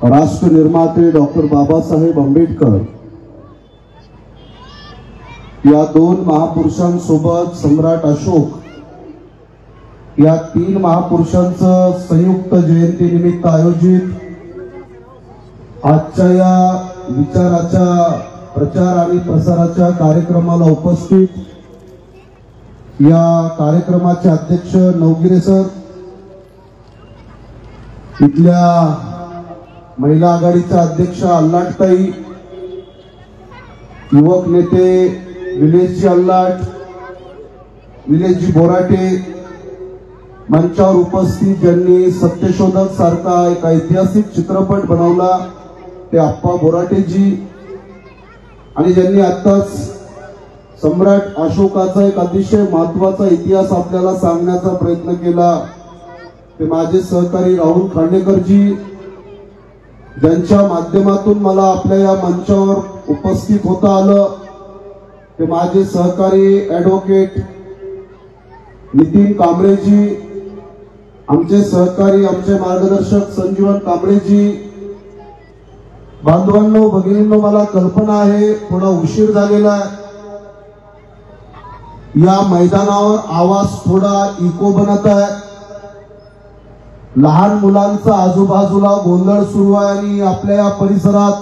राष्ट्र निर्माते डॉक्टर बाबासाहेब आंबेडकर या दोन महापुरुषांसोबत सम्राट अशोक या तीन महापुरुषांचं संयुक्त जयंती निमित्त आयोजित आजच्या या विचाराच्या प्रचार आणि प्रसाराच्या कार्यक्रमाला उपस्थित या कार्यक्रमाचे अध्यक्ष नवगिरे सर, इथल्या महिला आघाडीच्या अध्यक्ष अल्लाटताई, युवक नेते विलेशजी अल्लाट, विलेशजी बोराटे, मंचावर उपस्थित ज्यांनी सत्यशोधक सारखा एक ऐतिहासिक चित्रपट बनवला ते आप्पा बोराटेजी, आणि ज्यांनी आताच सम्राट अशोकाचा एक अतिशय महत्त्वाचा इतिहास आपल्याला सांगण्याचा प्रयत्न केला ते माझे सहकारी राहुल खांडेकरजी, ज्यांच्या माध्यमातून मला आपल्या या मंचावर उपस्थित होता आलं ते माझे सहकारी ॲडव्होकेट नितीन कांबळेजी, आमचे सहकारी आमचे मार्गदर्शक संजीवन कांबळेजी. बांधवांनो, भगिनींनो, मला कल्पना आहे थोडा उशीर झालेला आहे. या मैदानावर आवाज थोडा इको बनत आहे. लहान मुलांचा आजूबाजूला गोंधळ सुरू आहे आणि आपल्या या परिसरात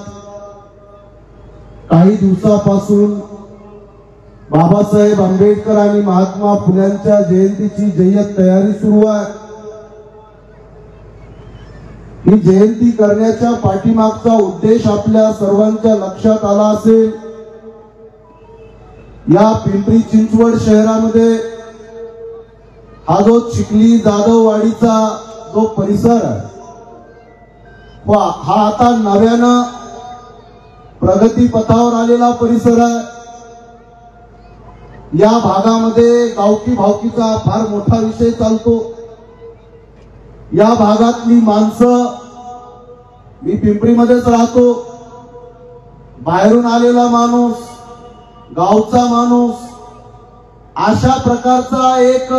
काही दिवसापासून बाबासाहेब आंबेडकर आणि महात्मा फुल्यांच्या जयंतीची जय्यत तयारी सुरू आहे. ही जयंती करण्याच्या पाठीमागचा उद्देश आपल्या सर्वांच्या लक्षात आला असेल. या पिंपरी चिंचवड शहरामध्ये हा जो चिखली जाधववाडीचा जो परिसर आहे हा आता नव्यानं प्रगती पथावर आलेला परिसर आहे. या भागामध्ये गावकी भावकीचा फार मोठा विषय चालतो. या भागातली माणसं, मी पिंपरीमध्येच राहतो, बाहेरून आलेला माणूस, गावचा माणूस, अशा प्रकारचा एक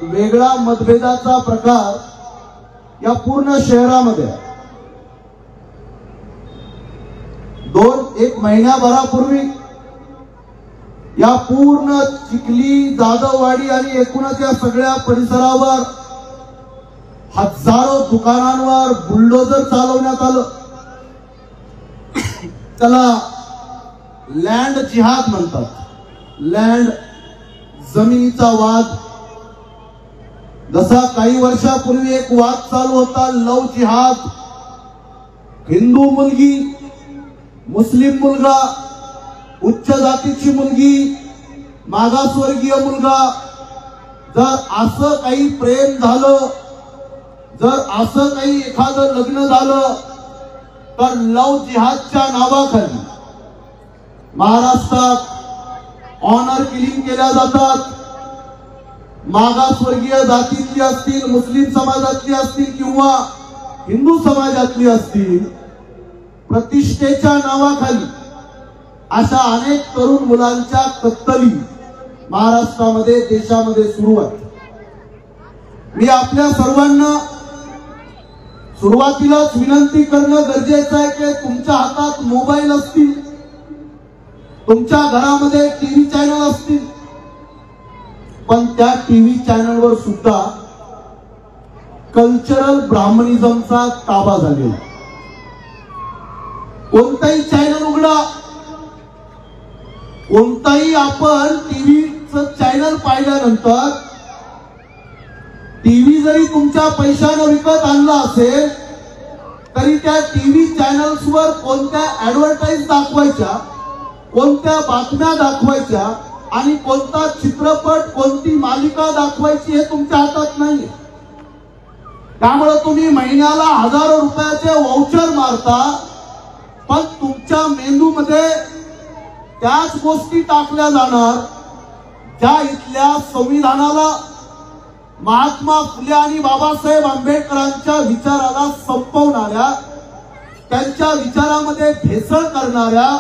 वेगळा मतभेदाचा प्रकार या पूर्ण शहरामध्ये. एक महिन्याभरापूर्वी या पूर्ण चिखली जाधववाडी आणि एकूणच या सगळ्या परिसरावर हजारो दुकानांवर बुलडोजर चालवण्यात आलं. त्याला लँड जिहाद म्हणतात. लँड, जमिनीचा वाद. जसा काही वर्षापूर्वी एक वाद चालू होता, लव जिहाद. हिंदू मुलगी, मुस्लिम मुलगा, उच्च जातीची मुलगी, मागासवर्गीय मुलगा, जर असं काही प्रेम झालं, जर असं काही एखादं लग्न झालं तर लव जिहादच्या नावाखाली महाराष्ट्रात ऑनर किलिंग केल्या जातात. मागासवर्गीय जातीतली असतील, मुस्लिम समाजातली असतील किंवा हिंदू समाजातली असतील, प्रतिष्ठेच्या नावाखाली अशा अनेक तरुण मुलांच्या कत्तली महाराष्ट्रामध्ये, देशामध्ये सुरू आहेत. मी आपल्या सर्वांना सुरुवातीलाच विनंती करणं गरजेचं आहे की तुमच्या हातात मोबाईल असतील, तुमच्या घरामध्ये टीव्ही चॅनल असतील, पण त्या टीव्ही चॅनलवर सुद्धा कल्चरल ब्राह्मणिझमचा ताबा झालेला. कोणताही चॅनल उघडा, कोणताही आपण टीव्हीचं चॅनल पाहिल्यानंतर, टीव्ही जरी तुमच्या पैशाने विकत आणला असेल तरी त्या टीव्ही चॅनल्सवर कोणत्या ऍडव्हर्टाईज दाखवायच्या, कोणत्या बातम्या दाखवायच्या आणि कोणता चित्रपट, कोणती मालिका दाखवायची हे तुमच्या हातात नाही. त्यामुळे तुम्ही महिन्याला हजारो रुपयाचे वाउचर मारता, पण तुमच्या मेंदूमध्ये त्याच गोष्टी टाकल्या जाणार ज्या इथल्या संविधानाला, महात्मा फुले आणि बाबासाहेब आंबेडकरांच्या विचाराला संपवणाऱ्या, त्यांच्या विचारामध्ये भेसळ करणाऱ्या.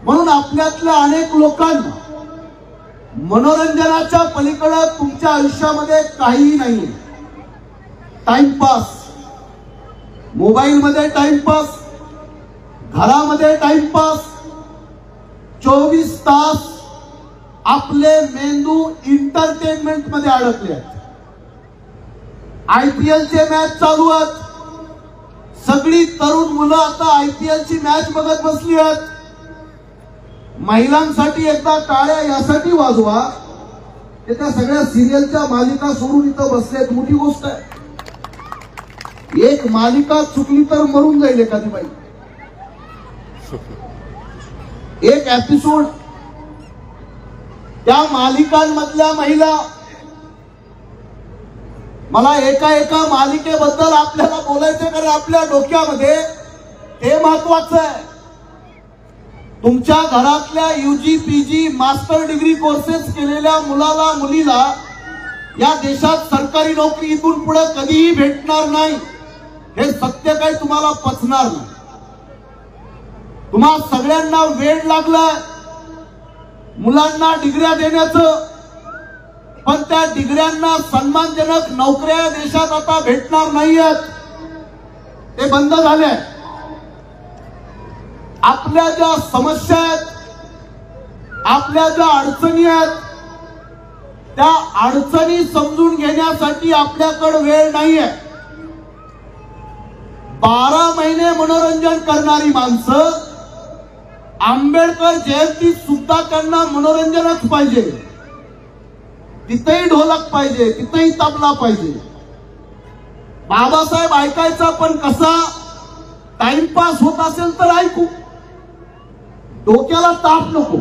म्हणून आपल्यातल्या अनेक लोकांना मनोरंजनाच्या पलीकडे तुमच्या आयुष्यामध्ये काहीही नाही. टाइमपास, मोबाईल मध्ये टाइमपास, घरामध्ये टाइमपास, 24 तास आपले मेंदू एंटरटेनमेंट मध्ये अडकले आहेत. IPL चे मॅच चालू आहेत, सगळी तरुण मुलं आता IPL ची मॅच बघत बसली आहेत. महिलांसाठी एकदा टाळ्या यासाठी वाजवा की त्या सगळ्या सिरियलच्या मालिका सोडून इथं बसलेत. मोठी गोष्ट आहे. एक मालिका चुकली तर मरून जाईल एखादी बाई. एक एपिसोड, त्या मालिकांमधल्या महिला, मला एका मालिकेबद्दल आपल्याला बोलायचं कारण आपल्या डोक्यामध्ये हे महत्वाचं आहे. तुमच्या घरातल्या UG PG master degree courses केलेल्या मुलाला मुलीला या देशात सरकारी नोकरी इथून पुढे कधीही भेटणार नाही. हे सत्य काही तुम्हाला पचणार नाही. तुम्हा सगळ्यांना वेळ लागलाय मुलांना डिग्र्या देण्याचं, पण त्या डिग्र्यांना सन्मानजनक नोकऱ्या देशात आता भेटणार नाहीयेत. ते बंद झाले. आपल्या ज्या समस्या आहेत, आपल्या ज्या अडचणी आहेत, त्या अडचणी समजून घेण्यासाठी आपल्याकडे वेळ नाहीये. 12 महिने मनोरंजन करणारी माणसं आंबेडकर जयंती सुद्धा त्यांना मनोरंजनच पाहिजे. तिथेही ढोलक पाहिजे, तिथेही तबला पाहिजे. बाबासाहेब ऐकायचा पण कसा, टाइमपास होत असेल तर ऐकू, डोक्याला ताप नको.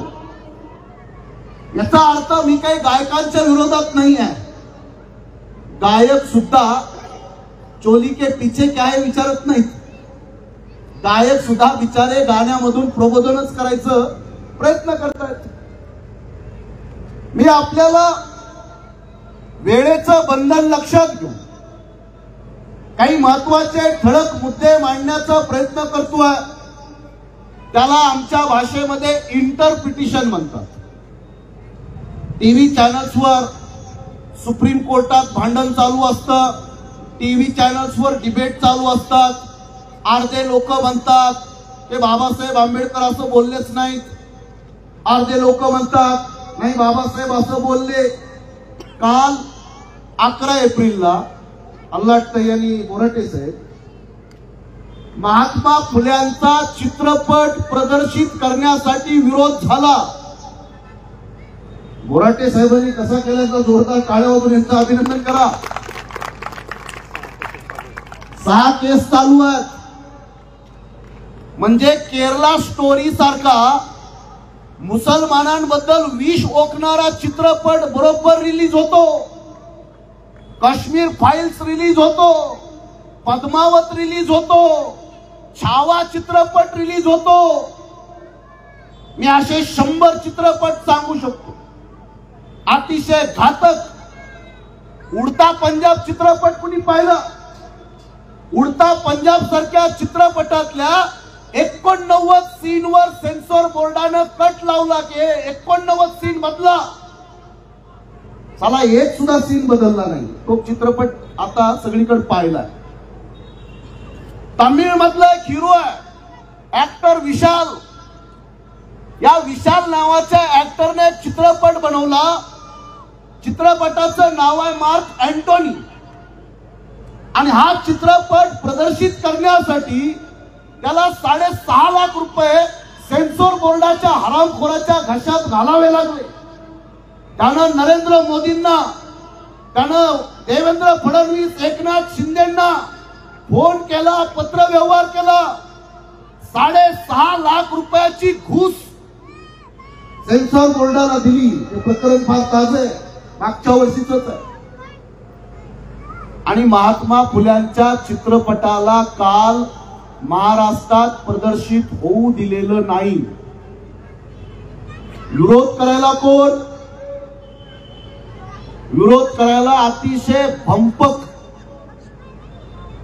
याचा अर्थ मी काही गायकांच्या विरोधात नाही आहे. गायक सुद्धा चोली के पीछे क्या है विचारत नाहीत. गायक सुद्धा बिचारे गाण्यामधून प्रबोधनच करायचं प्रयत्न करतायत. मी आपल्याला वेळेचं बंधन लक्षात घेऊन काही महत्वाचे ठळक मुद्दे मांडण्याचा प्रयत्न करतोय. त्याला आमच्या भाषेमध्ये इंटरप्रिटेशन म्हणतात. टीव्ही चॅनल्सवर सुप्रीम कोर्टात भांडण चालू असतं, टीव्ही चॅनल्सवर डिबेट चालू असतात. अर्धे लोक म्हणतात ते बाबासाहेब आंबेडकर असं बोललेच नाहीत, अर्धे लोक म्हणतात नाही बाबासाहेब असं बोलले. काल 11 एप्रिलला अल्लाटताई आणि बोराटे साहेब महात्मा फुल्यांचा चित्रपट प्रदर्शित करण्यासाठी विरोध झाला. बोराटे साहेबांनी कसा केल्याचा जोरदार टाळ्या वाजवून यांचं अभिनंदन करा. 6 केस चालू आहेत. म्हणजे केरला स्टोरी सारखा मुसलमानांबद्दल विष ओकणारा चित्रपट बरोबर रिलीज होतो. काश्मीर फाइल्स रिलीज होतो, पद्मावत रिलीज होतो, छावा चित्रपट रिलीज होतो. मी असे 100 चित्रपट सांगू शकतो. अतिशय घातक उडता पंजाब चित्रपट कुणी पाहिलं? उडता पंजाब सारख्या चित्रपटातल्या 89 सीनवर सेन्सॉर बोर्डानं कट लावला की 89 सीन बदला. चला एक सुद्धा सीन बदलला नाही. तो चित्रपट आता सगळीकडे पाहिला. तमिळ मधला एक हिरो आहे ऍक्टर विशाल. या विशाल नावाच्या ऍक्टरने एक चित्रपट बनवला. चित्रपटाचं नाव आहे मार्क अँटोनी. आणि हा चित्रपट प्रदर्शित करण्यासाठी त्याला 6.5 लाख रुपये सेन्सॉर बोर्डाच्या हरामखोराच्या घशात घालावे लागले. त्यानं नरेंद्र मोदींना, त्यानं देवेंद्र फडणवीस, एकनाथ शिंदेंना फोन केला, पत्र व्यवहार केला. 6.5 लाख रुपयाची घूस सेन्सॉर बोर्डाला दिली. हे प्रकरण फार ताजं आहे, मागच्या वर्षीच आहे. आणि महात्मा फुल्यांच्या चित्रपटाला काल महाराष्ट्रात प्रदर्शित होऊ दिलेलं नाही. विरोध करायला कोण? विरोध करायला अतिशय भंपक,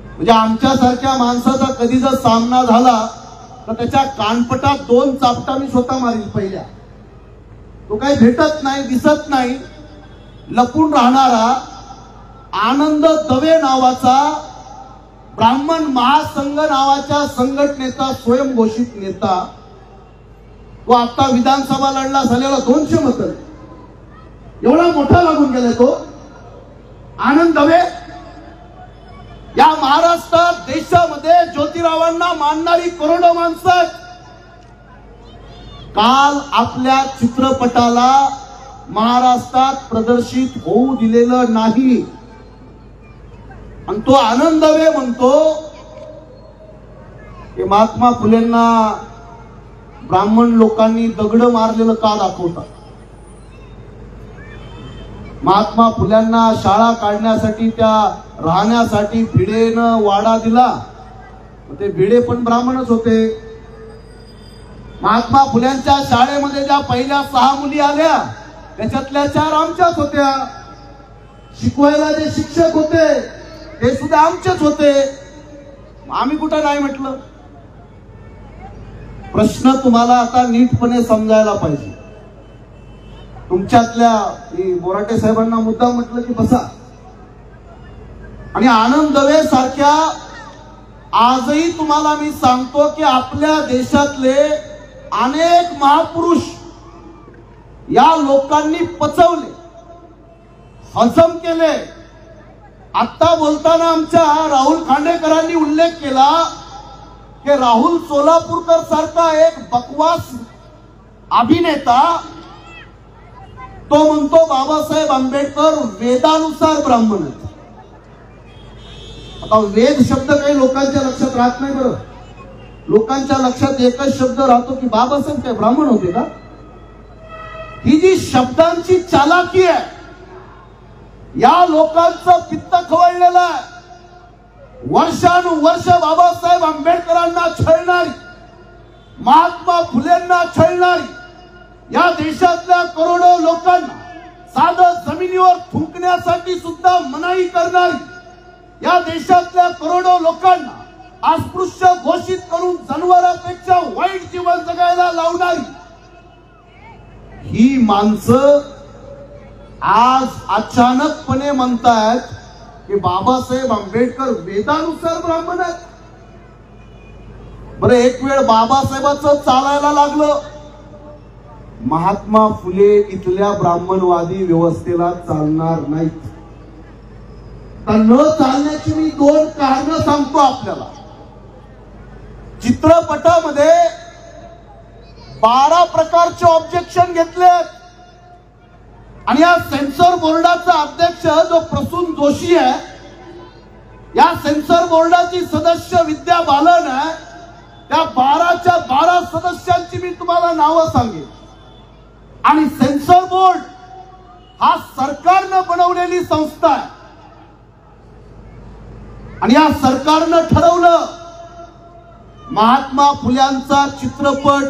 म्हणजे आमच्यासारख्या माणसाचा कधी जर सामना झाला तर त्याच्या कानपटात 2 चापटा मी स्वतः मारील पहिल्या. तो काही भेटत नाही, दिसत नाही, लपून राहणारा आनंद दवे नावाचा ब्राह्मण महासंघ नावाच्या संघटनेचा स्वयंघोषित नेता, व आता विधानसभा लढला झालेला 200 मत, एवढा मोठा लागून गेलाय तो आनंद दवे. या महाराष्ट्रात देशामध्ये ज्योतिरावांना मानणारी करोडो माणसं काल आपल्या चित्रपटाला महाराष्ट्रात प्रदर्शित होऊ दिलेलं नाही. आणि तो आनंद दवे म्हणतो की महात्मा फुलेंना ब्राह्मण लोकांनी दगड मारलेलं का दाखवतात. महात्मा फुल्यांना शाळा काढण्यासाठी, त्या राहण्यासाठी भिडेनं वाडा दिला, ते भिडे पण ब्राह्मणच होते. महात्मा फुल्यांच्या शाळेमध्ये ज्या पहिल्या 6 मुली आल्या त्याच्यातल्या 4 आमच्याच होत्या. शिकवायला जे शिक्षक होते ते सुद्धा आमचेच होते. आम्ही कुठं नाही म्हटलं. प्रश्न तुम्हाला आता नीटपणे समजायला पाहिजे. तुमच्यातल्या बोराटे साहेबांना मुद्दा म्हटलं की बसा. आणि आनंद दवे सारख्या आजही तुम्हाला मी सांगतो की आपल्या देशातले अनेक महापुरुष या लोकांनी पचवले, हजम केले. आता बोलताना आमच्या राहुल खांडेकरांनी उल्लेख केला की राहुल सोलापूरकर सारखा एक बकवास अभिनेता तो म्हणतो बाबासाहेब आंबेडकर वेदानुसार ब्राह्मण आहेत. आता वेद शब्द काही लोकांच्या लक्षात राहत नाही. बरं, लोकांच्या लक्षात एकच शब्द राहतो की बाबासाहेब काय ब्राह्मण होते का. ही जी शब्दांची चालाकी आहे, या लोकांचं पित्त खवळलेलं आहे. वर्षानुवर्ष बाबासाहेब आंबेडकरांना छळणारी, महात्मा फुलेंना छळणारी, या देशातल्या करोडो लोकांना साधं जमिनीवर थुंकण्यासाठी सुद्धा मनाई करणारी, या देशातल्या करोडो लोकांना अस्पृश्य घोषित करून जनावरांपेक्षा वाईट जीवन जगायला लावणारी ही माणसं आज अचानकपणे म्हणतायत की बाबासाहेब आंबेडकर वेदानुसार ब्राह्मण आहेत. बरं, एक वेळ बाबासाहेबांचं चालायला लागलं, महात्मा फुले इथल्या ब्राह्मणवादी व्यवस्थेला चालणार नाहीत. तर न चालण्याची मी 2 कारणं सांगतो आपल्याला. चित्रपटामध्ये 12 प्रकारचे ऑब्जेक्शन घेतलेत आणि या सेन्सर बोर्डाचा अध्यक्ष जो प्रसून जोशी आहे, या सेन्सर बोर्डाची सदस्य विद्या बालन आहे, त्या 12च्या 12 सदस्यांची मी तुम्हाला नावं सांगेन. आणि सेन्सर बोर्ड हा सरकारनं बनवलेली संस्था आहे. आणि या सरकारनं ठरवलं महात्मा फुल्यांचा चित्रपट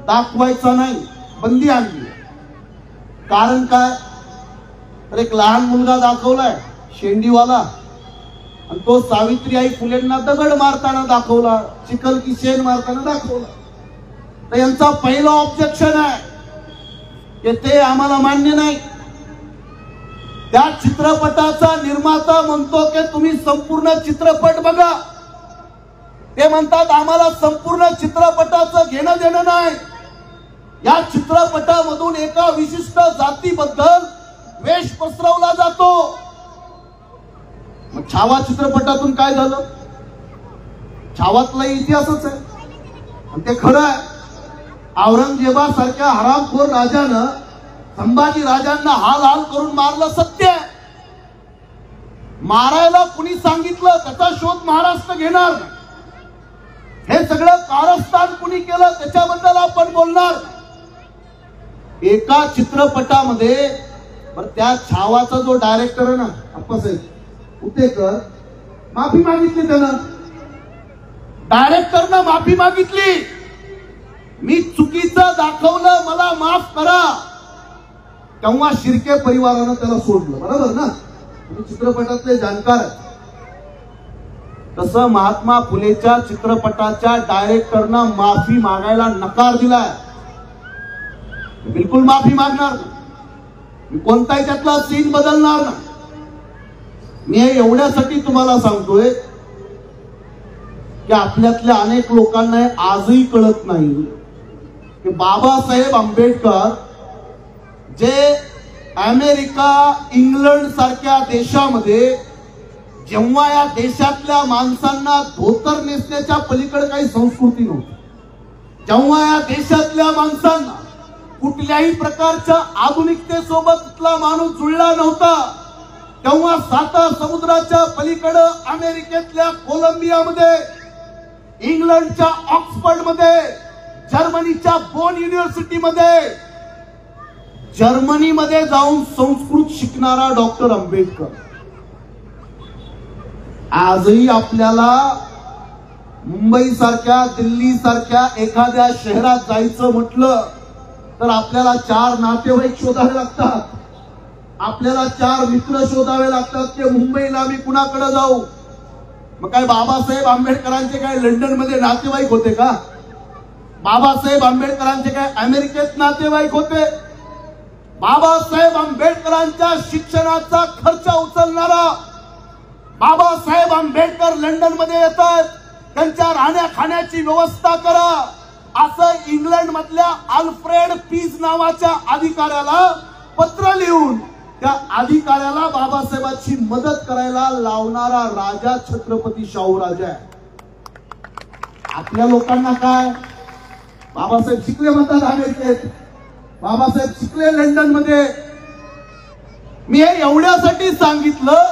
दाखवायचा नाही, बंदी आणली. कारण काय, तर एक लहान मुलगा दाखवलाय शेंडीवाला, आणि तो सावित्रीबाई फुलेंना दगड मारताना दाखवला, चिखल की शेण मारताना दाखवला. तर यांचा पहिला ऑब्जेक्शन आहे की ते आम्हाला मान्य नाही. त्या चित्रपटाचा निर्माता म्हणतो की तुम्ही संपूर्ण चित्रपट बघा. ते म्हणतात आम्हाला संपूर्ण चित्रपटाचं घेणं देणं नाही. या चित्रपटामधून एका विशिष्ट जातीबद्दल द्वेष पसरवला जातो. मग छावा चित्रपटातून काय झालं, छावातला इतिहासच आहे आणि ते खरं आहे. औरंगजेबासारख्या हरामखोर राजानं संभाजी राजांना हाल हाल करून मारलं, सत्य आहे. मारायला कुणी सांगितलं त्याचा शोध महाराष्ट्र घेणार नाही. हे सगळं कारस्थान कुणी केलं त्याच्याबद्दल आपण बोलणार. एका चित्रपटामध्ये त्या छावाचा जो डायरेक्टर आहे ना अप्पासाहेब उतेकर, माफी मागितली त्यानं. डायरेक्टरनं माफी मागितली, मी चुकीचं दाखवलं, मला माफ करा. तेव्हा शिर्के परिवारानं त्याला सोडलं. बरोबर ना, तुम्ही चित्रपटातले जाणकार आहेत. तसं महात्मा फुलेच्या चित्रपटाच्या डायरेक्टरनं माफी मागायला नकार दिलाय. बिलकुल माफी मागणार नाही, कोणताही त्यातला सीन बदलणार नाही. मी हे एवढ्यासाठी तुम्हाला सांगतोय की आपल्यातल्या अनेक लोकांना हे आजही कळत नाही की बाबासाहेब आंबेडकर जे अमेरिका, इंग्लंड सारख्या देशामध्ये जेव्हा या देशातल्या माणसांना धोतर नेसण्याच्या पलीकडे काही संस्कृती नव्हती, जेव्हा या देशातल्या माणसांना कुठल्याही प्रकारच्या आधुनिकतेसोबतला माणूस जुळला नव्हता, तेव्हा 7 समुद्राच्या पलीकडे अमेरिकेतल्या कोलंबियामध्ये, इंग्लंडच्या ऑक्सफर्डमध्ये, जर्मनीच्या बोन युनिव्हर्सिटीमध्ये, जर्मनीमध्ये जाऊन संस्कृत शिकणारा डॉक्टर आंबेडकर आजही आपल्याला मुंबई सारख्या, दिल्ली सारख्या एखाद्या शहरात जायचं म्हटलं तर आपल्याला 4 नातेवाईक शोधावे लागतात, आपल्याला 4 मित्र शोधावे लागतात की मुंबईला मी कुणाकडे जाऊ. मग काय बाबासाहेब आंबेडकरांचे काय लंडनमध्ये नातेवाईक होते का? बाबासाहेब आंबेडकरांचे काय अमेरिकेत नातेवाईक होते? बाबासाहेब आंबेडकरांच्या शिक्षणाचा खर्च उचलणारा बाबासाहेब आंबेडकर लंडनमध्ये येतात, त्यांच्या राहण्या खाण्याची व्यवस्था करा असं इंग्लंड मधल्या अल्फ्रेड पीज नावाच्या अधिकाऱ्याला पत्र लिहून त्या अधिकाऱ्याला बाबासाहेबांची मदत करायला लावणारा राजा छत्रपती शाहू राजा आहे. आपल्या लोकांना काय, बाबासाहेब शिकले म्हणतात अमेरिकेत, बाबासाहेब शिकले लंडन मध्ये. मी हे एवढ्यासाठी सांगितलं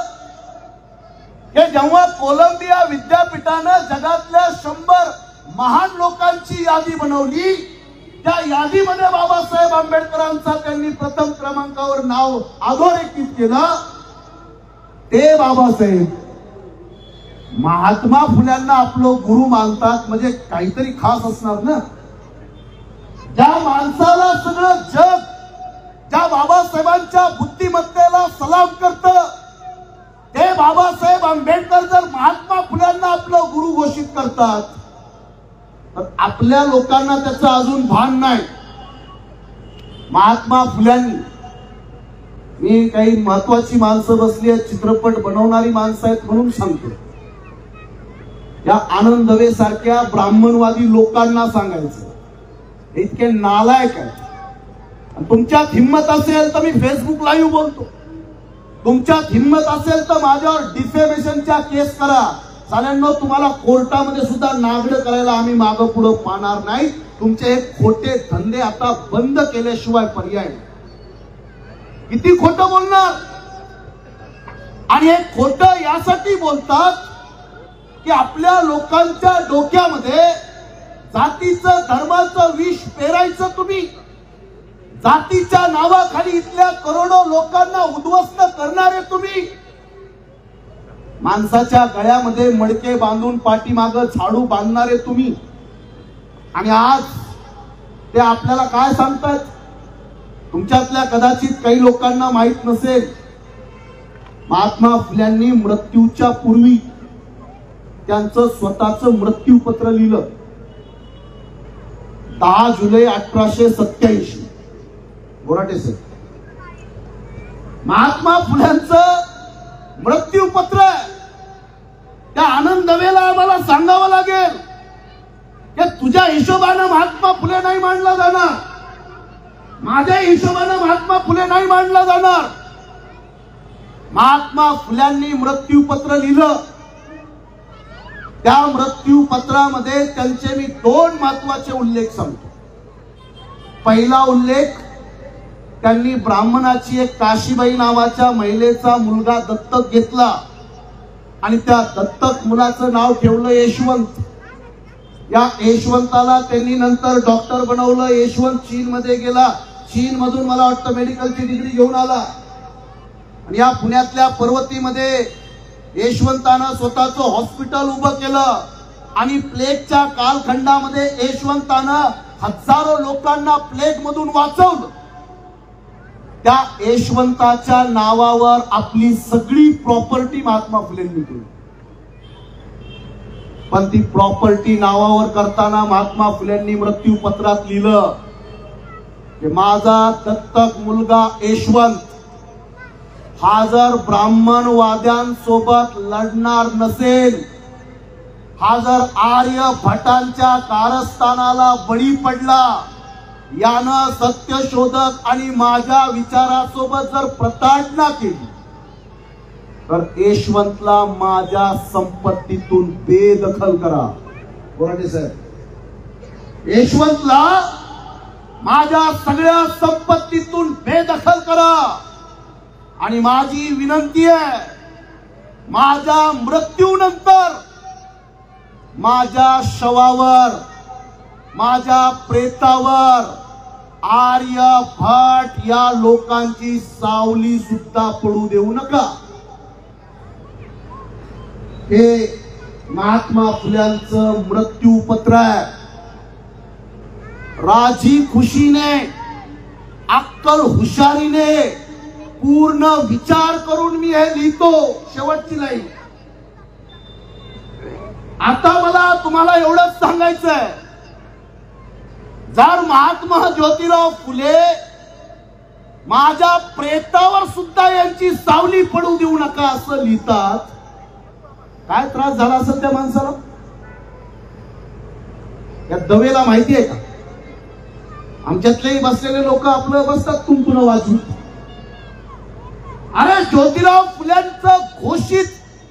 की जेव्हा कोलंबिया विद्यापीठानं जगातल्या 100 महान लोकांची यादी बनवली, त्या यादीमध्ये बाबासाहेब आंबेडकरांचा त्यांनी प्रथम क्रमांकावर नाव अधोरेखित केलं. ते बाबासाहेब महात्मा फुल्यांना आपलं गुरु मानतात म्हणजे काहीतरी खास असणार ना. ज्या माणसाला सगळं जग ज्या बाबासाहेबांच्या बुद्धिमत्तेला सलाम करतं, ते बाबासाहेब आंबेडकर जर महात्मा फुल्यांना आपलं गुरु घोषित करतात तर आपल्या लोकांना त्याचं अजून भान नाही. महात्मा फुल्यांनी, मी काही महत्वाची माणसं बसली आहेत, चित्रपट बनवणारी माणसं आहेत म्हणून सांगतो, या आनंद दवे सारख्या ब्राह्मणवादी लोकांना सांगायचं इतके नालायक आहेत. तुमच्यात हिंमत असेल तर मी फेसबुक लाईव्ह बोलतो, तुमच्यात हिंमत असेल तर माझ्यावर डिफेमेशनच्या केस करा. साल्यांनो, तुम्हाला कोर्टामध्ये सुद्धा नागडं करायला आम्ही मागं पुढं पाहणार नाही. तुमचे हे खोटे धंदे आता बंद केल्याशिवाय पर्याय नाही. किती खोटं बोलणार, आणि हे खोटं यासाठी बोलतात की आपल्या लोकांच्या डोक्यामध्ये जातीचं, धर्माचं विष पेरायचं तुम्ही, जातीच्या नावाखाली इथल्या करोडो लोकांना उद्ध्वस्त करणारे तुम्ही, माणसाच्या गळ्यामध्ये मडके बांधून पाठीमागं झाडू बांधणारे तुम्ही. आणि आज ते आपल्याला काय सांगतात, तुमच्यातल्या कदाचित काही लोकांना माहित नसेल, महात्मा फुल्यांनी मृत्यूच्या पूर्वी त्यांचं स्वतःचं मृत्यूपत्र लिहिलं. 10 जुलै 1887 बोराटे साहेब, महात्मा फुल्यांचं मृत्यूपत्र. त्या आनंद दवेला आम्हाला सांगावं लागेल की तुझ्या हिशोबानं महात्मा फुले नाही मानला जाणार, माझ्या हिशोबानं महात्मा फुले नाही मानला जाणार. महात्मा फुल्यांनी मृत्यूपत्र लिहिलं. त्या मृत्यूपत्रामध्ये त्यांचे मी 2 महत्वाचे उल्लेख सांगतो. पहिला उल्लेख, त्यांनी ब्राह्मणाची एक काशीबाई नावाच्या महिलेचा मुलगा दत्तक घेतला आणि त्या दत्तक मुलाचं नाव ठेवलं यशवंत. या यशवंताला त्यांनी नंतर डॉक्टर बनवलं. यशवंत चीन मध्ये गेला, चीन मधून मला वाटतं मेडिकलची डिग्री घेऊन आला आणि या पुण्यातल्या पर्वतीमध्ये यशवंतानं स्वतःचं हॉस्पिटल उभं केलं आणि प्लेगच्या कालखंडामध्ये यशवंतानं हजारो लोकांना प्लेग मधून वाचवलं. त्या यशवंताच्या नावावर आपली सगळी प्रॉपर्टी महात्मा फुलेंनी केली. पण ती प्रॉपर्टी नावावर करताना महात्मा फुलेंनी मृत्यूपत्रात लिहिलं की माझा दत्तक मुलगा यशवंत हा जर ब्राह्मणवाद्यांसोबत लढणार नसेल हा जर आर्य भटांच्या कारस्थानाला बळी पडला, यानं सत्यशोधक आणि माझ्या विचारासोबत जर प्रताडणा केली, तर यशवंतला माझ्या संपत्तीतून बेदखल करा. बोराटे साहेब, यशवंतला माझ्या सगळ्या संपत्तीतून बेदखल करा. आणि माझी विनंती आहे, माझ्या मृत्यूनंतर माझ्या शवावर, माझ्या प्रेतावर आर्य भट या लोकांची सावली सुद्धा पडू देऊ नका. हे महात्मा फुल्यांचं मृत्यूपत्र आहे. राजी खुशीने, अक्कल हुशारीने, पूर्ण विचार करून मी हे लिहितो. शेवटची लाईन. आता मला तुम्हाला एवढंच सांगायचंय, जर महात्मा ज्योतिराव फुले माझ्या प्रेतावर सुद्धा यांची सावली पडू देऊ नका असं लिहितात, काय त्रास झाला असेल त्या माणसाला? या दवेला माहिती आहे का? आमच्यातलेही बसलेले लोक आपलं बसतात तुंतुन वाजून. अरे ज्योतिराव फुल्यांचं घोषित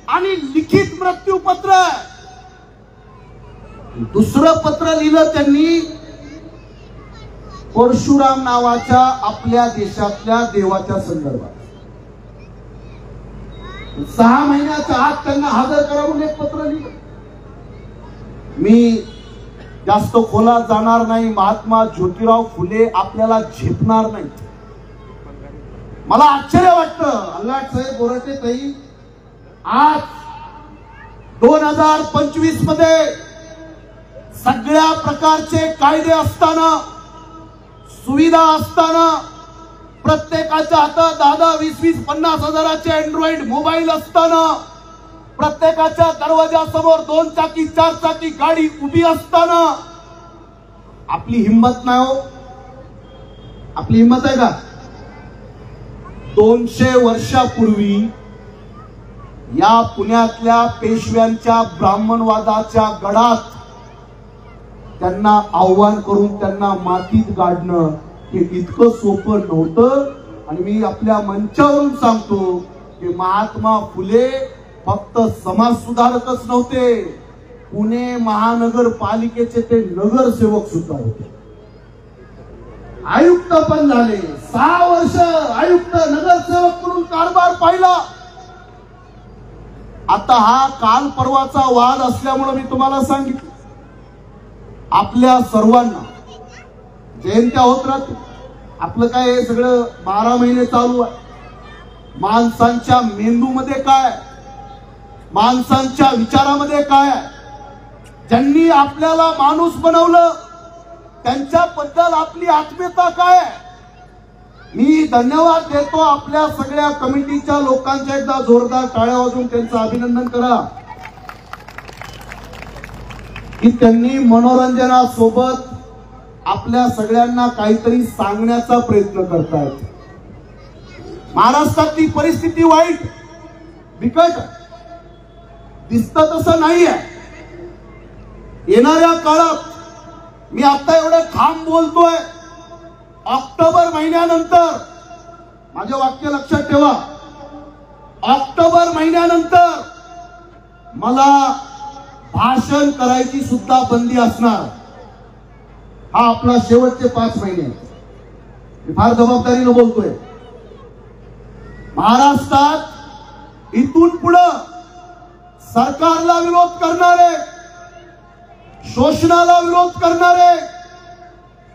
आणि लिखित मृत्यूपत्र आहे. दुसरं पत्र लिहिलं त्यांनी परशुराम नावाच्या आपल्या देशातल्या देवाच्या संदर्भात. 6 महिन्याच्या आत त्यांना हजर करा म्हणून एक पत्र लिहिलं. मी जास्त खोलात जाणार नाही. महात्मा ज्योतिराव फुले आपल्याला झेपणार नाही. मला आश्चर्य वाटतं, अल्लाट साहेब, बोराटे ताई, आज 2025 मध्ये सगळ्या प्रकारचे कायदे असताना, सुविधा असताना, प्रत्येकाच्या हातात 10-10, 20-20, 50 हजाराचे अँड्रॉइड मोबाईल असताना, प्रत्येकाच्या दरवाजासमोर 2 चाकी 4 चाकी गाडी उभी असताना आपली हिंमत नाही हो. आपली हिंमत आहे का? 200 वर्षापूर्वी या पुण्यातल्या पेशव्यांच्या ब्राह्मणवादाच्या गडात त्यांना आव्हान करून त्यांना मातीत गाडणं हे इतकं सोपं नव्हतं. आणि मी आपल्या मंचावरून सांगतो की महात्मा फुले फक्त समाज सुधारकच नव्हते, पुणे महानगरपालिकेचे ते नगरसेवक सुद्धा होते. आयुक्त पण झाले. 6 वर्ष आयुक्त, नगरसेवक म्हणून कारभार पाहिला. आता हा काल परवाचा वाद असल्यामुळे मी तुम्हाला सांगितलं, आपल्या सर्वांना जयंत्या होत राहते. आपलं काय हे सगळं 12 महिने चालू आहे. माणसांच्या मेंदूमध्ये काय, माणसांच्या विचारामध्ये काय, ज्यांनी आपल्याला माणूस बनवलं त्यांच्याबद्दल आपली आत्मीयता काय. मी धन्यवाद देतो आपल्या सगळ्या कमिटीच्या लोकांच्या. एकदा जोरदार टाळ्या वाजवून त्यांचं अभिनंदन करा की त्यांनी मनोरंजनासोबत आपल्या सगळ्यांना काहीतरी सांगण्याचा प्रयत्न करतायत. महाराष्ट्रातली परिस्थिती वाईट, बिकट दिसतं तसं नाहीये. येणाऱ्या काळात, मी आता एवढं ठाम बोलतोय, ऑक्टोबर महिन्यानंतर, माझे वाक्य लक्षात ठेवा, ऑक्टोबर महिन्यानंतर मला भाषण करायची सुद्धा बंदी असणार. हा आपला शेवटचे 5 महिने. मी फार जबाबदारीनं बोलतोय. महाराष्ट्रात इथून पुढे सरकारला विरोध करणारे, शोषणाला विरोध करणारे,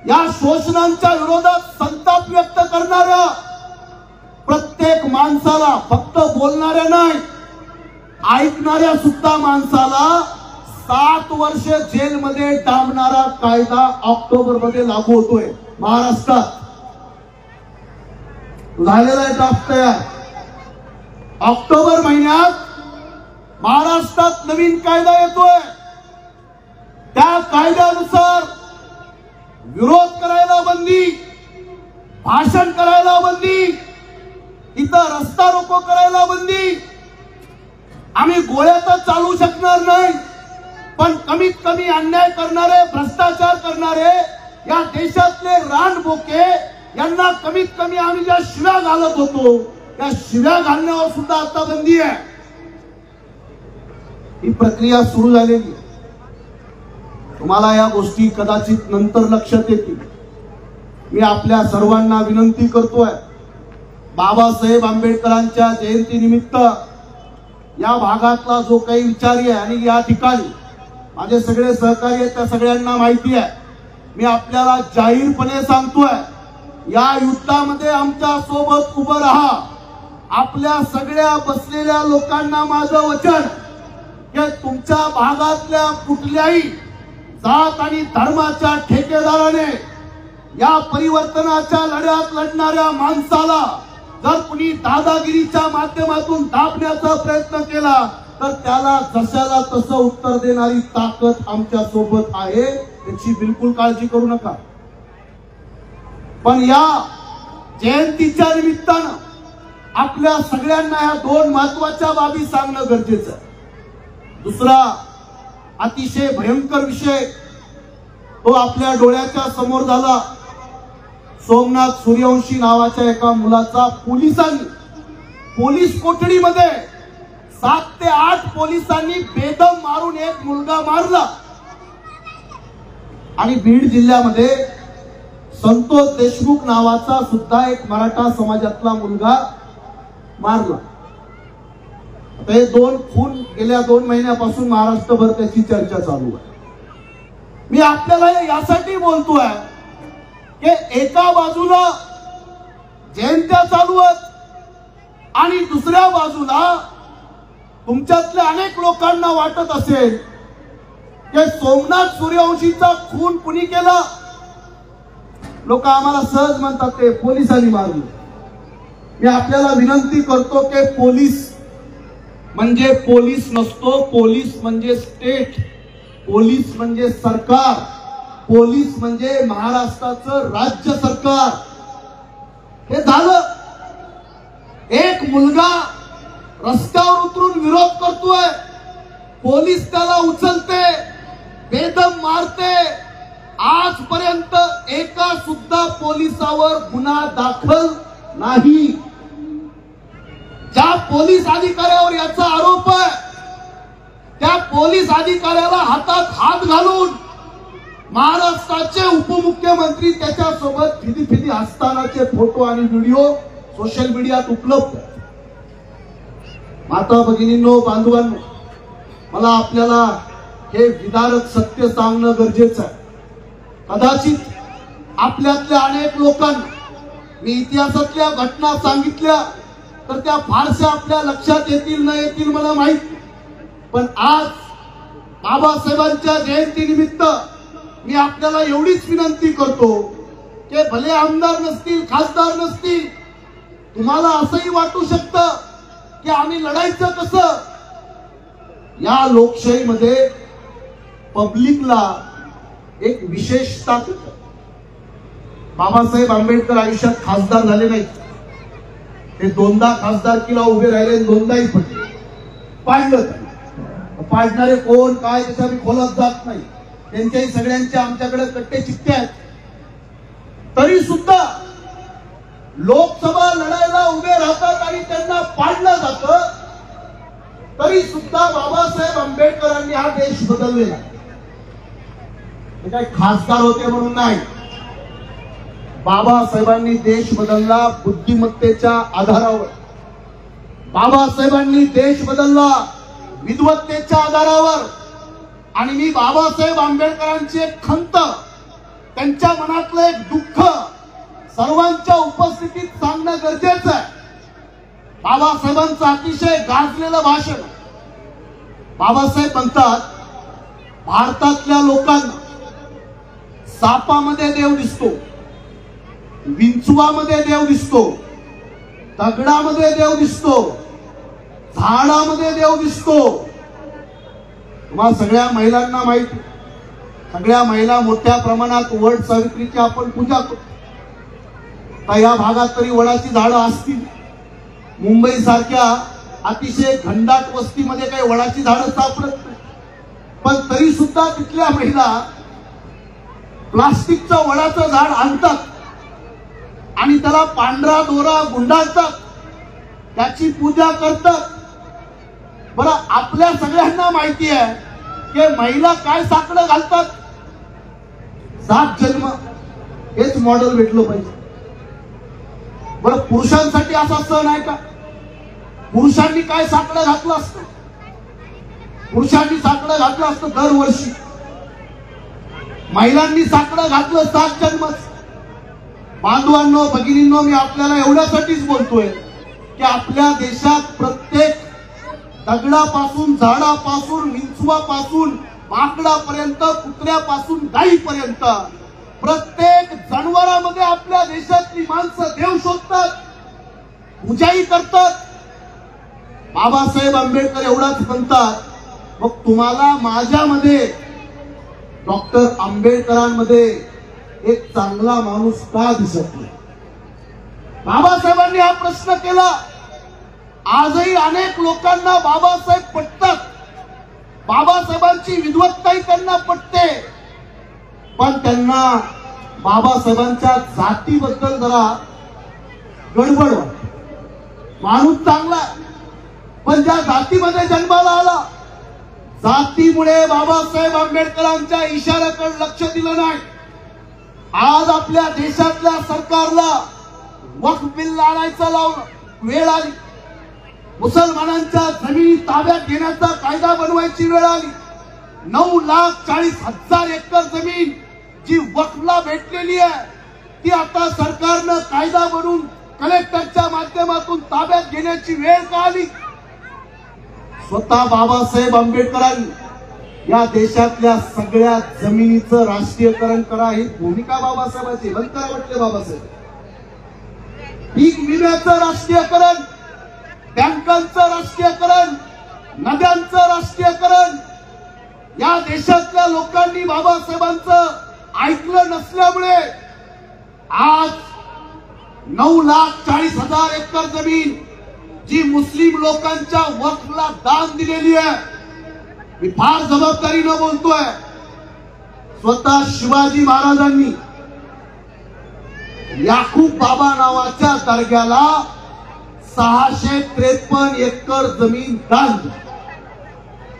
या शोषणांच्या विरोधात संताप व्यक्त करणाऱ्या प्रत्येक माणसाला, फक्त बोलणाऱ्या नाही, ऐकणाऱ्या सुद्धा माणसाला 7 वर्ष जेलमध्ये डांबणारा कायदा ऑक्टोबर मध्ये लागू होतोय महाराष्ट्रात. झालेला आहे ड्राफ्ट तयार. ऑक्टोबर महिन्यात महाराष्ट्रात नवीन कायदा येतोय. त्या कायद्यानुसार विरोध करायला बंदी, भाषण करायला बंदी, इथं रस्ता रोको करायला बंदी. आम्ही गोळ्या तर चालू शकणार नाही, पण कमीत कमी अन्याय करणारे, भ्रष्टाचार करणारे या देशातले रानबोके यांना कमीत कमी आम्ही ज्या शिव्या घालत होतो त्या शिव्या घालण्यावर सुद्धा आता बंदी आहे. ही प्रक्रिया सुरू झालेली. तुम्हाला या गोष्टी कदाचित नंतर लक्षात येतील. मी आपल्या सर्वांना विनंती करतोय, बाबासाहेब आंबेडकरांच्या जयंतीनिमित्त या भागातला जो काही विचारी आहे आणि या ठिकाणी माझे सगळे सहकारी आहेत त्या सगळ्यांना माहिती आहे. मी आपल्याला जाहीरपणे सांगतोय, या युद्धामध्ये आमच्या सोबत उभं राहा. आपल्या सगळ्या बसलेल्या लोकांना माझं वचन की तुमच्या भागातल्या कुठल्याही जात आणि धर्माच्या ठेकेदाराने या परिवर्तनाच्या लढ्यात लढणाऱ्या माणसाला जर कुणी दादागिरीच्या माध्यमातून दाबण्याचा प्रयत्न केला तर त्याला जशाला तसं उत्तर देणारी ताकद आमच्या सोबत आहे, याची बिलकुल काळजी करू नका. पण या जयंतीच्या निमित्तानं आपल्या सगळ्यांना या दोन महत्वाच्या बाबी सांगणं गरजेचं आहे. दुसरा अतिशय भयंकर विषय तो आपल्या डोळ्याच्या समोर झाला. सोमनाथ सूर्यवंशी नावाच्या एका मुलाचा पोलिसांनी पोलीस कोठडीमध्ये 7 ते 8 पोलिसांनी बेदम मारून एक मुलगा मारला. आणि बीड जिल्ह्यामध्ये संतोष देशमुख नावाचा सुद्धा एक मराठा समाजातला मुलगा मारला. हे दोन खून गेल्या 2 महिन्यापासून महाराष्ट्रभर त्याची चर्चा चालू आहे. मी आपल्याला यासाठी बोलतोय की एका बाजूला जयंत्या चालू आहेत आणि दुसऱ्या बाजूला तुमच्यातल्या अनेक लोकांना वाटत असेल की सोमनाथ सूर्यवंशीचा खून कुणी केला. लोक आम्हाला सहज म्हणतात ते पोलिसांनी मारले. मी आपल्याला विनंती करतो की पोलीस म्हणजे पोलीस नसतो. पोलीस म्हणजे स्टेट, पोलीस म्हणजे सरकार, पोलीस म्हणजे महाराष्ट्राचं राज्य सरकार. हे झालं. एक मुलगा रस्त्यावर उतरून विरोध करतोय, पोलीस त्याला उचलते, बेदम मारते. आजपर्यंत एका सुद्धा पोलिसावर गुन्हा दाखल नाही. ज्या पोलीस अधिकाऱ्यावर याचा आरोप आहे त्या पोलीस अधिकाऱ्याला हातात हात घालून महाराष्ट्राचे उपमुख्यमंत्री त्याच्यासोबत फिदी असतानाचे फोटो आणि व्हिडिओ सोशल मीडियात उपलब्ध. माता भगिनींनो, बांधवांनो, मला आपल्याला हे विदारक सत्य सांगणं गरजेचं आहे. कदाचित आपल्यातल्या अनेक लोकांना मी इतिहासातल्या घटना सांगितल्या तर त्या फारशा आपल्या लक्षात येतील न येतील मला माहित. पण आज बाबासाहेबांच्या जयंतीनिमित्त मी आपल्याला एवढीच विनंती करतो की भले आमदार नसतील, खासदार नसतील, तुम्हाला असंही वाटू शकतं की आम्ही लढायचं कसं. या लोकशाहीमध्ये पब्लिकला एक विशेषता, बाबासाहेब आंबेडकर आयुष्यात खासदार झाले नाहीत. ते 2दा खासदारकीला उभे राहिले, 2दाही पडले. पाडलं. पाडणारे कोण काय त्याच्या मी खोलात जात नाही. त्यांच्याही सगळ्यांच्या आमच्याकडे कट्टे चिठ्ठ्या आहेत. तरी सुद्धा लोकसभा लढायला उभे राहतात आणि त्यांना पाडलं जातं. तरी सुद्धा बाबासाहेब आंबेडकरांनी हा देश बदललेला. ते काही खासदार होते म्हणून नाही. बाबासाहेबांनी देश बदलला बुद्धिमत्तेच्या आधारावर. बाबासाहेबांनी देश बदलला विद्वत्तेच्या आधारावर. आणि मी बाबासाहेब आंबेडकरांची एक खंत, त्यांच्या मनातलं एक दुःख सर्वांच्या उपस्थितीत सांगणं गरजेचं आहे. बाबासाहेबांचं अतिशय गाजलेलं भाषण. बाबासाहेब म्हणतात, भारतातल्या लोकांना सापामध्ये देव दिसतो, विंचवामध्ये देव दिसतो, दगडामध्ये देव दिसतो, झाडामध्ये देव दिसतो. तुम्हाला सगळ्या महिलांना माहिती, सगळ्या महिला मोठ्या प्रमाणात वड सावित्रीची आपण पूजा करतो. या भागात तरी वडाची झाडं असतील. मुंबई सारख्या अतिशय घनदाट वस्तीमध्ये काही वडाची झाडं सापडत नाही. पण तरी सुद्धा तिथल्या महिला प्लास्टिकचं वडाचं झाड आणतात आणि त्याला पांढरा दोरा गुंडाळतात, त्याची पूजा करतात. बरं, आपल्या सगळ्यांना माहिती आहे की महिला काय साकडं घालतात. 7 जन्म हेच मॉडेल भेटलं पाहिजे. बरं, पुरुषांसाठी असा सण आहे का? पुरुषांनी काय साकडं घातलं असतं? पुरुषांनी साकडं घातलं असतं दरवर्षी. महिलांनी साकडं घातलं 7 जन्मच. बांधवांनो, भगिनींनो, मी आपल्याला एवढ्यासाठीच बोलतोय की आपल्या देशात प्रत्येक दगडापासून, झाडापासून, विंचवापासून, माकडापर्यंत, कुत्र्यापासून, गायीपर्यंत प्रत्येक जनावरांमध्ये आपल्या देशातली माणसं देव शोधतात, पूजाही करतात. बाबासाहेब आंबेडकर एवढाच म्हणतात, मग तुम्हाला माझ्यामध्ये, डॉक्टर आंबेडकरांमध्ये एक चांगला माणूस का दिसत नाही? बाबासाहेबांनी हा प्रश्न केला. आजही अनेक लोकांना बाबासाहेब पटतात, बाबासाहेबांची विद्वत्ताही त्यांना पटते, पण त्यांना बाबासाहेबांच्या जातीबद्दल जरा गडबड वाटते. माणूस चांगला, पण ज्या जातीमध्ये जन्माला आला, जातीमुळे बाबासाहेब आंबेडकरांच्या इशाऱ्याकडे लक्ष दिलं नाही. आज आपल्या देशातल्या सरकारला वक्फ बिल आणायचं लावून वेळ आली. मुसलमानांच्या जमिनी ताब्यात घेण्याचा कायदा बनवायची वेळ आली. 9,40,000 एकर जमीन जी वक्फला भेटलेली आहे, ती आता सरकारनं कायदा बनवून कलेक्टरच्या माध्यमातून ताब्यात घेण्याची वेळ का आली? स्वतः बाबासाहेब आंबेडकरांनी या देशातल्या सगळ्या जमिनीचं राष्ट्रीयकरण करा ही भूमिका बाबासाहेबांची. बंद करा म्हटले बाबासाहेब. पीक विम्याचं राष्ट्रीयकरण, बँकांचं राष्ट्रीयकरण, नद्यांचं राष्ट्रीयकरण. या देशातल्या लोकांनी बाबासाहेबांचं ऐकलं नसल्यामुळे आज 9,40,000 एकर जमीन जी मुस्लिम लोकांच्या वक्फला दान दिलेली आहे, मी फार जबाबदारीनं बोलतोय. स्वतः शिवाजी महाराजांनी याकूब बाबा नावाच्या दर्ग्याला 653 एकर जमीन दान दिली.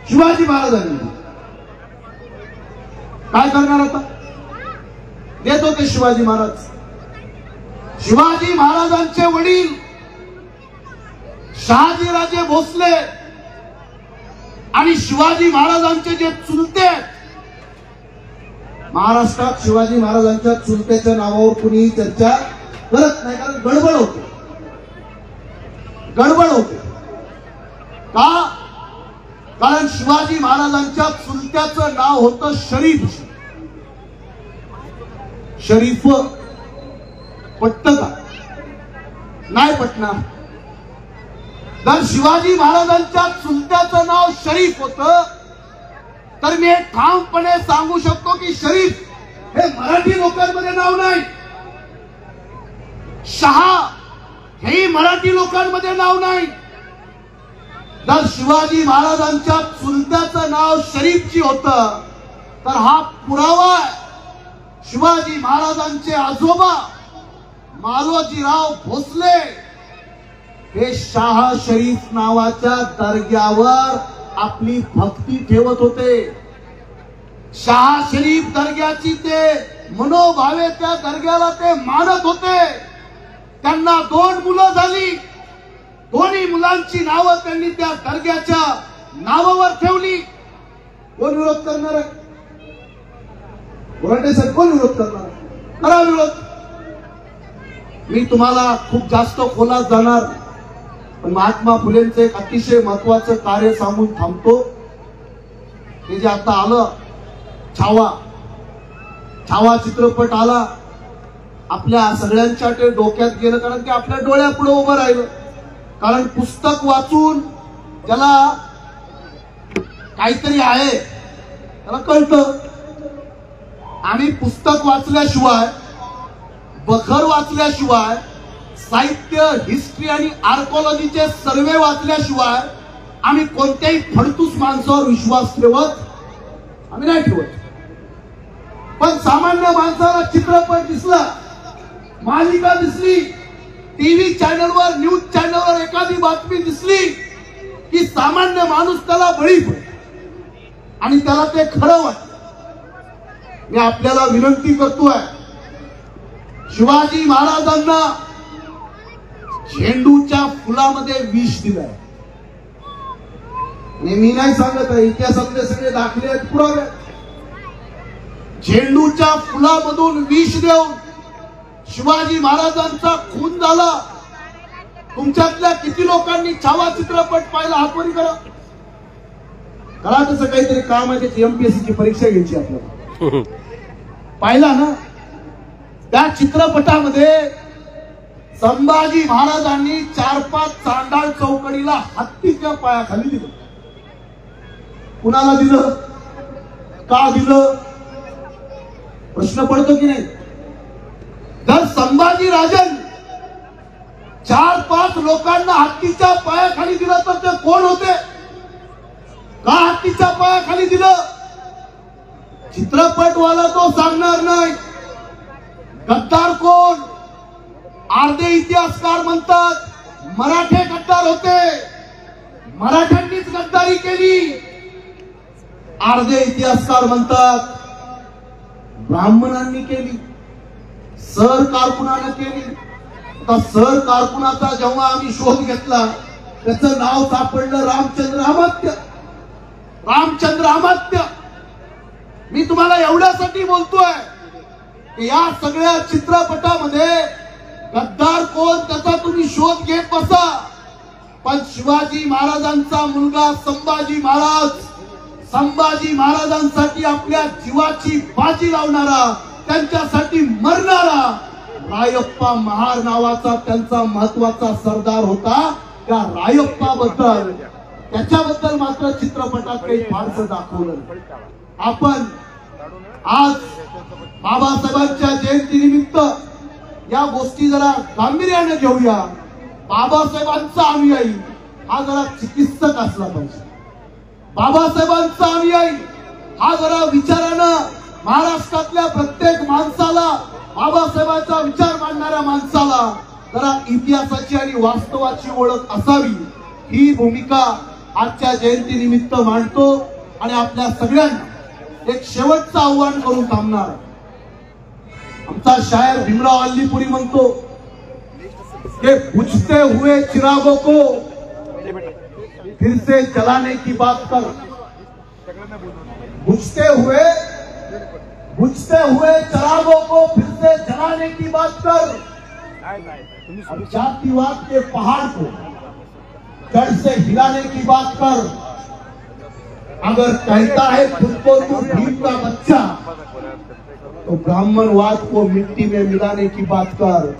शिवाजी महाराजांनी काय करणार आता? देत होते शिवाजी महाराज. शिवाजी महाराजांचे वडील शहाजीराजे भोसले आणि शिवाजी महाराजांचे जे चुलते, महाराष्ट्रात शिवाजी महाराजांच्या चुलत्याच्या नावावर कुणीही चर्चा करत नाही, कारण गडबड होते. गडबड होते का? कारण शिवाजी महाराजांच्या चुलत्याचं नाव होतं शरीफ. शरीफ पटतं का? नाही पटणार. जर शिवाजी महाराजांच्या चुलत्याचं नाव शरीफ होतं तर मी ठामपणे सांगू शकतो की शरीफ हे मराठी लोकांमध्ये नाव नाही. शहा हेही मराठी लोकांमध्ये नाव नाही. जर शिवाजी महाराजांच्या चुलत्याचं नाव शरीफची होतं तर हा पुरावा आहे. शिवाजी महाराजांचे आजोबा मालोजीराव भोसले हे शाह शरीफ नावाच्या दर्ग्यावर आपली भक्ती ठेवत होते. शाह शरीफ दर्ग्याची ते मनोभावे त्या दर्ग्याला ते मानत होते. त्यांना 2 मुलं झाली. दोन्ही मुलांची नावं त्यांनी त्या दर्ग्याच्या नावावर ठेवली. कोण विरोध करणार आहे? बोराटे साहेब, कोण विरोध करणार? करा विरोध. मी तुम्हाला खूप जास्त खोलात जाणार, पण महात्मा फुलेंचं एक अतिशय महत्वाचं कार्य सांगून थांबतो. हे जे आता आलं छावा चित्रपट आला, आपल्या सगळ्यांच्या ते डोक्यात गेलं, कारण की आपल्या डोळ्यापुढे उभं राहिलं. कारण पुस्तक वाचून ज्याला काहीतरी आहे त्याला कळतं. आणि पुस्तक वाचल्याशिवाय, बखर वाचल्याशिवाय, साहित्य, हिस्ट्री आणि आर्कोलॉजीचे सर्वे वाचल्याशिवाय आम्ही कोणत्याही फडतूस माणसावर विश्वास ठेवत आम्ही नाही ठेवत. पण सामान्य माणसाला चित्रपट दिसला, मालिका दिसली, टीव्ही चॅनलवर, न्यूज चॅनलवर एखादी बातमी दिसली की सामान्य माणूस त्याला बळी पडतो आणि त्याला ते खरं वाटतं. मी आपल्याला विनंती करतोय, शिवाजी महाराजांना झेंडूच्या फुलामध्ये विष दिलंय. मी नाही सांगत आहे, इतिहासातले सगळे दाखले आहेत, पुरावे. झेंडूच्या फुलामधून विष देऊन शिवाजी महाराजांचा खून झाला. तुमच्यातल्या किती लोकांनी छावा चित्रपट पाहिला? हातवरी करा. करा तसं काहीतरी काम आहे, त्याची MPSC ची परीक्षा घ्यायची आपल्याला. पाहिला ना त्या चित्रपटामध्ये संभाजी महाराजांनी 4-5 चांडाळ चौकडीला हत्तीच्या पायाखाली दिलं. कुणाला दिलं? का दिलं? प्रश्न पडतो की नाही? जर संभाजी राजन 4-5 लोकांना हत्तीच्या पायाखाली दिलं तर ते कोण होते? का हत्तीच्या पायाखाली दिलं? चित्रपटवाला तो सांगणार नाही. गद्दार कोण? अर्धे इतिहासकार म्हणतात मराठे गद्दार होते, मराठ्यांनीच गद्दारी केली. अर्धे इतिहासकार म्हणतात ब्राह्मणांनी केली, सर कारकुनानं केली. आता सर कारकुनाचा जेव्हा आम्ही शोध घेतला, त्याचं नाव सापडलं रामचंद्र अमात्य. रामचंद्र अमात्य. मी तुम्हाला एवढ्यासाठी बोलतोय की या सगळ्या चित्रपटामध्ये गद्दार कोण त्याचा तुम्ही शोध घेत बसा. पण शिवाजी महाराजांचा मुलगा संभाजी महाराज, संभाजी महाराजांसाठी आपल्या जीवाची बाजी लावणारा, त्यांच्यासाठी मरणारा रायप्पा महार नावाचा त्यांचा महत्वाचा सरदार होता. त्या रायप्पा बद्दल, त्याच्याबद्दल मात्र चित्रपटात काही फारसं दाखवलं. आपण आज बाबासाहेबांच्या जयंतीनिमित्त या गोष्टी जरा गांभीर्याने घेऊया. बाबासाहेबांचा अनुयायी हा जरा चिकित्सक असला पाहिजे. बाबासाहेबांचा अनुयायी हा जरा विचारानं महाराष्ट्रातल्या प्रत्येक माणसाला, बाबासाहेबांचा विचार मांडणाऱ्या माणसाला जरा इतिहासाची आणि वास्तवाची ओळख असावी, ही भूमिका आजच्या जयंतीनिमित्त मांडतो. आणि आपल्या सगळ्यांना एक शेवटचं आव्हान करून थांबणार. आमचा शायर भीमराव अल्लीपुरी म्हणतो कि बुझते हुए चिरागों को फिर से जलाने की बात कर. बुझते हुए चिरागों को फिर से जलाने की बात कर. जातिवाद के पहाड़ को जड़ से हिलाने की बात कर. अगर कहता है खुद को तू भीम का बच्चा, तो ब्राह्मणवाद को मिट्टी में मिलाने की बात कर.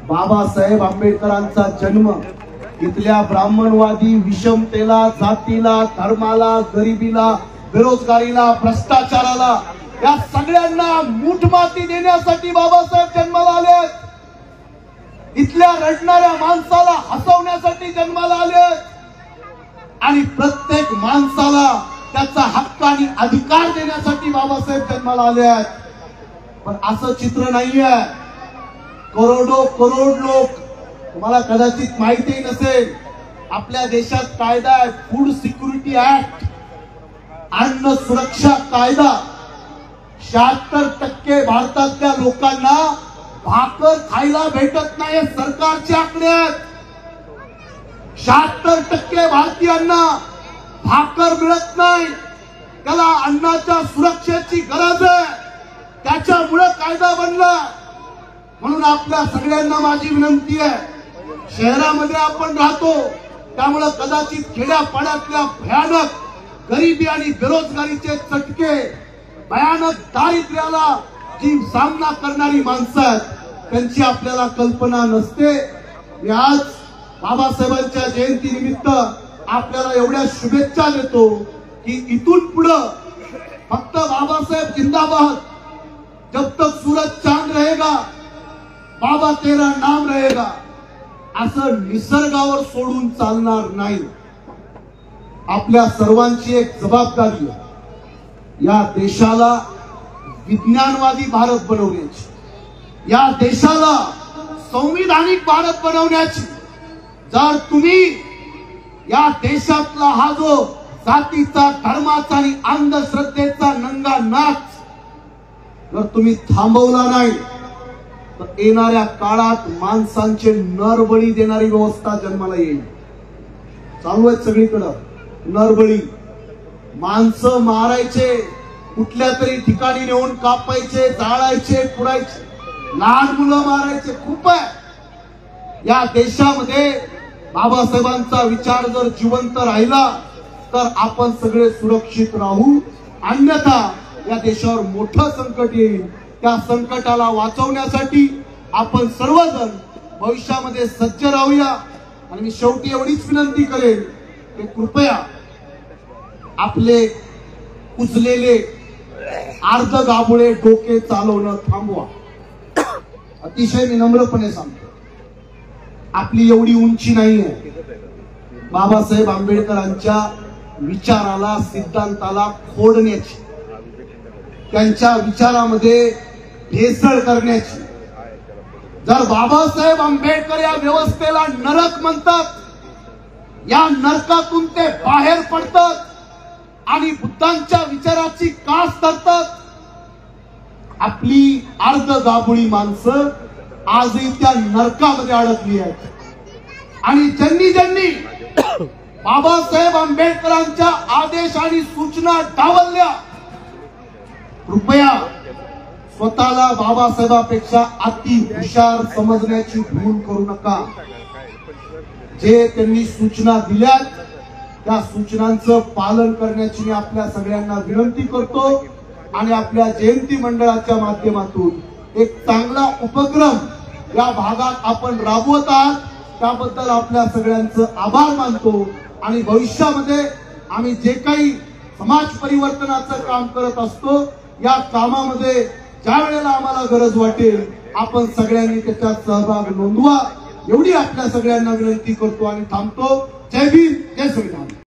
बाबासाहेब आंबेडकरांचा जन्म इथल्या ब्राह्मणवादी विषमतेला, जातीला, धर्माला, गरिबीला, बेरोजगारीला, भ्रष्टाचाराला, या सगळ्यांना मूठमाती देण्यासाठी बाबासाहेब जन्माला आले. इथल्या रडणाऱ्या माणसाला हसवण्यासाठी जन्माला आले आणि प्रत्येक माणसाला त्याचा हक्क आणि अधिकार देण्यासाठी बाबासाहेब जन्माला आले आहेत. पण असं चित्र नाहीये. करोड लोक, तुम्हाला कदाचित माहिती नसेल, आपल्या देशात कायदा आहे फूड सिक्युरिटी ऍक्ट, अन्न सुरक्षा कायदा. 76% भारतातल्या लोकांना भाकर खायला भेटत नाही. सरकारचे आकडे आहेत. 76% भारतीयांना भाकर मिळत नाही. त्याला अन्नाच्या सुरक्षेची गरज आहे. त्याच्यामुळे कायदा बनला. म्हणून आपल्या सगळ्यांना माझी विनंती आहे, शहरामध्ये आपण राहतो त्यामुळे कदाचित खेड्यापाड्यातल्या भयानक गरिबी आणि बेरोजगारीचे चटके, भयानक दारिद्र्याला जी सामना करणारी माणसं आहेत त्यांची आपल्याला कल्पना नसते. मी आज बाबासाहेबांच्या जयंतीनिमित्त आपल्याला एवढ्या शुभेच्छा देतो की इथून पुढं फक्त बाबासाहेब जिंदाबाद, जब तक सूरज चांद रहेगा बाबा तेरा नाम रहेगा, असं निसर्गावर सोडून चालणार नाही. आपल्या सर्वांची एक जबाबदारी आहे. या देशाला विज्ञानवादी भारत बनवण्याची, या देशाला संविधानिक भारत बनवण्याची, जर तुम्ही या देशातला हा जो जातीचा, धर्माचा आणि अंधश्रद्धेचा नंगा नाच जर तुम्ही थांबवला नाही तर येणाऱ्या काळात माणसांचे नरबळी देणारी व्यवस्था जन्माला येईल. चालू आहे सगळीकडं नरबळी. माणसं मारायचे, कुठल्या तरी ठिकाणी नेऊन कापायचे, जाळायचे, पुरायचे, लहान मुलं मारायचे, खूप आहे या देशामध्ये. बाबासाहेबांचा विचार जर जिवंत राहिला तर आपण सगळे सुरक्षित राहू, अन्यथा या देशावर मोठं संकट येईल. त्या संकटाला वाचवण्यासाठी आपण सर्वजण भविष्यामध्ये सज्ज राहूया. आणि मी शेवटी एवढीच विनंती करेन की कृपया आपले उचलेले अर्धगाभुळे डोके चालवणं थांबवा. अतिशय मी नम्रपणे सांगतो, आपली एवढी उंची नाहीये बाबासाहेब आंबेडकरांच्या विचाराला, सिद्धांताला फोडण्याची, त्यांच्या विचारामध्ये भेसळ करण्याची. जर बाबासाहेब आंबेडकर या व्यवस्थेला नरक म्हणतात, या नरकातून ते बाहेर पडतात आणि बुद्धांच्या विचाराची कास धरतात. आपली अर्धगाभुळी माणसं आजही त्या नरकामध्ये अडकली आहेत. आणि ज्यांनी बाबासाहेब आंबेडकरांच्या आदेश आणि सूचना डावलल्या, कृपया स्वतःला बाबासाहेबांपेक्षा अति हुशार समजण्याची भूल करू नका. जे त्यांनी सूचना दिल्यात त्या सूचनांचं पालन करण्याची मी आपल्या सगळ्यांना विनंती करतो. आणि आपल्या जयंती मंडळाच्या माध्यमातून एक चांगला उपक्रम या भागात आपण राबवत आहात, त्याबद्दल आपल्या सगळ्यांचं आभार मानतो. आणि भविष्यामध्ये आम्ही जे काही समाज परिवर्तनाचं काम करत असतो, या कामामध्ये ज्या वेळेला आम्हाला गरज वाटेल आपण सगळ्यांनी त्याच्यात सहभाग नोंदवा, एवढी आपल्या सगळ्यांना विनंती करतो आणि थांबतो. जय भीम, जय संविधान.